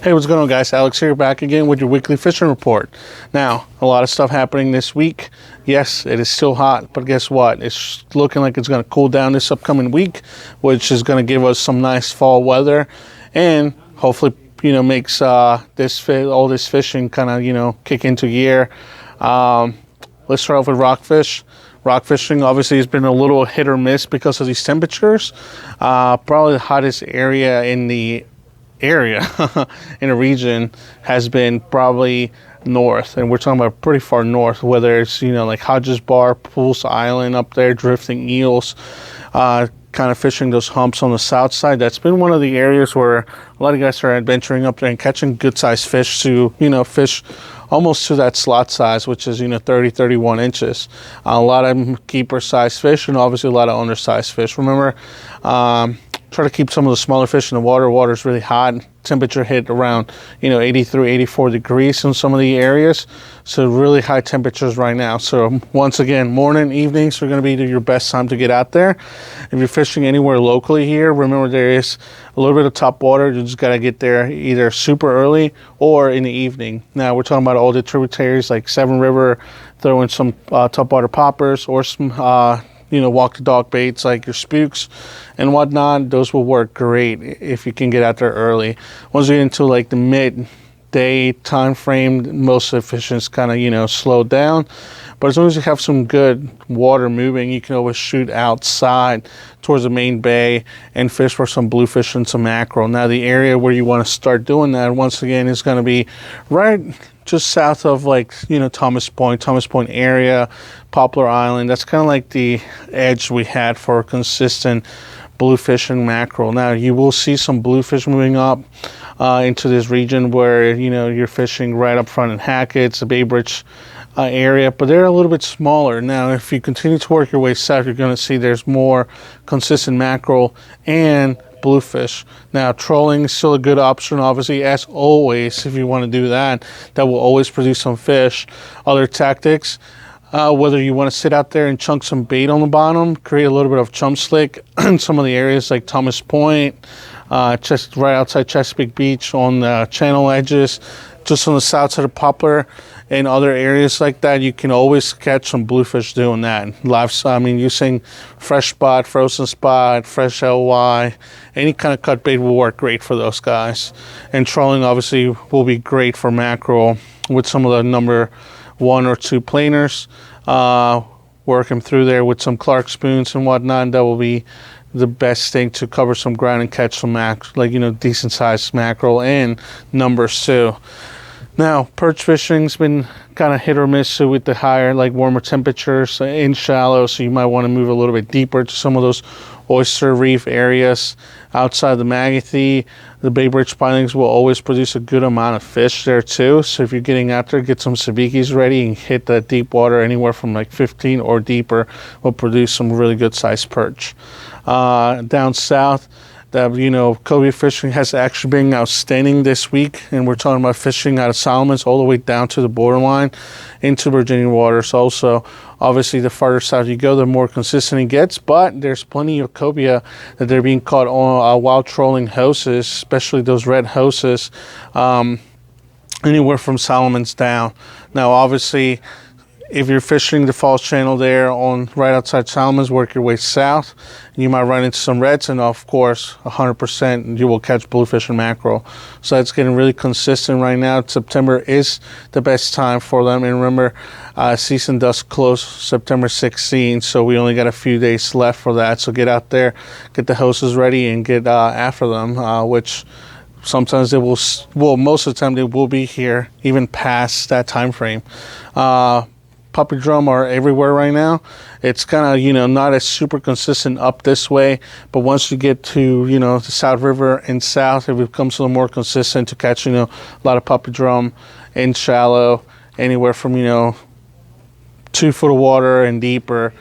Hey, what's going on, guys? Alex here, back again with your weekly fishing report. Now, a lot of stuff happening this week. Yes, it is still hot, but guess what? It's looking like it's going to cool down this upcoming week, which is going to give us some nice fall weather and hopefully, makes all this fishing kind of, kick into gear. Let's start off with rockfish. Rock fishing obviously has been a little hit or miss because of these temperatures. Probably the hottest area in the region has been probably north, and we're talking about pretty far north, whether it's like Hodges Bar, Pools Island up there, drifting eels, kind of fishing those humps on the south side. That's been one of the areas where a lot of guys are adventuring up there and catching good sized fish to fish almost to that slot size, which is 30-31 inches. A lot of keeper sized fish and obviously a lot of undersized fish. Remember, try to keep some of the smaller fish in the water. Water's really hot. Temperature hit around 83, 84 degrees in some of the areas. So really high temperatures right now. So once again, morning, evenings are going to be your best time to get out there. If you're fishing anywhere locally here, remember there is a little bit of top water. You just got to get there either super early or in the evening. Now we're talking about all the tributaries like Seven River, throw in some top water poppers or some walk the dog baits like your spooks and whatnot. Those will work great if you can get out there early. Once you get into like the midday time frame, most of the fishing's kind of slow down. But as long as you have some good water moving, you can always shoot outside towards the main bay and fish for some bluefish and some mackerel. Now the area where you want to start doing that once again is going to be right just south of Thomas Point area, Poplar Island. That's kind of like the edge we had for consistent bluefish and mackerel. Now you will see some bluefish moving up into this region where you're fishing right up front in Hackett's, the Bay Bridge area, but they're a little bit smaller. Now if you continue to work your way south, you're going to see there's more consistent mackerel and bluefish. Now trolling is still a good option, obviously, as always. If you want to do that, that will always produce some fish. Other tactics, whether you want to sit out there and chunk some bait on the bottom, create a little bit of chum slick in some of the areas like Thomas Point, just right outside Chesapeake Beach, on the channel edges, just on the south side of Poplar and other areas like that, you can always catch some bluefish doing that. Using fresh spot, frozen spot, fresh LY, any kind of cut bait will work great for those guys. And trolling obviously will be great for mackerel with some of the number 1 or 2 planers. Work them through there with some Clark spoons and whatnot. That will be the best thing to cover some ground and catch some decent sized mackerel and numbers too. Now, perch fishing's been kind of hit or miss with the higher, warmer temperatures in shallow, so you might want to move a little bit deeper to some of those oyster reef areas outside the Magothy. The Bay Bridge pilings will always produce a good amount of fish there too. So if you're getting out there, get some sabikis ready and hit that deep water anywhere from 15 or deeper will produce some really good sized perch. Down south, cobia fishing has actually been outstanding this week, and we're talking about fishing out of Solomon's all the way down to the borderline into Virginia waters. Also, obviously, the farther south you go, the more consistent it gets, but there's plenty of cobia that they're being caught on while trolling hoses, especially those red hoses, anywhere from Solomon's down. Now, obviously, if you're fishing the Falls Channel there on right outside Solomon's, work your way south, you might run into some reds, and of course 100% you will catch bluefish and mackerel. So it's getting really consistent right now. September is the best time for them, and remember, season does close September 16th, so we only got a few days left for that. So get out there, get the hoses ready, and get after them, which sometimes they will, most of the time they will be here even past that time frame. Puppy drum are everywhere right now. It's kind of, not as super consistent up this way, but once you get to, the South River and south, it becomes a little more consistent to catch, a lot of puppy drum in shallow, anywhere from, 2 foot of water and deeper.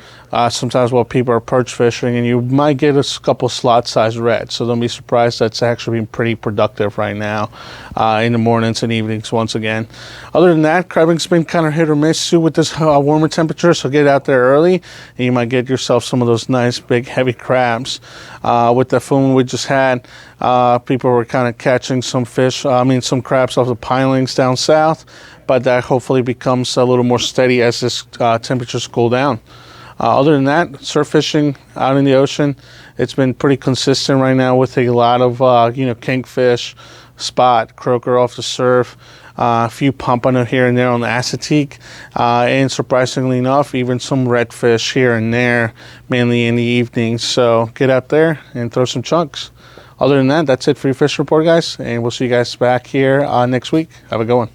sometimes while people are perch fishing, and you might get a couple slot size reds. So don't be surprised, that's actually been pretty productive right now in the mornings and evenings once again. Other than that, crabbing's been kind of hit or miss too with this warmer temperature, so get out there early and you might get yourself some of those nice big heavy crabs. With the film we just had, people were kind of catching some some crabs off the pilings down south, but that hopefully becomes a little more steady as this temperatures cool down. Other than that, surf fishing out in the ocean, it's been pretty consistent right now with a lot of kingfish, spot, croaker off the surf, a few pompano here and there on the acetique, and surprisingly enough, even some redfish here and there, mainly in the evenings. So get out there and throw some chunks. Other than that, that's it for your fish report, guys, and we'll see you guys back here next week. Have a good one.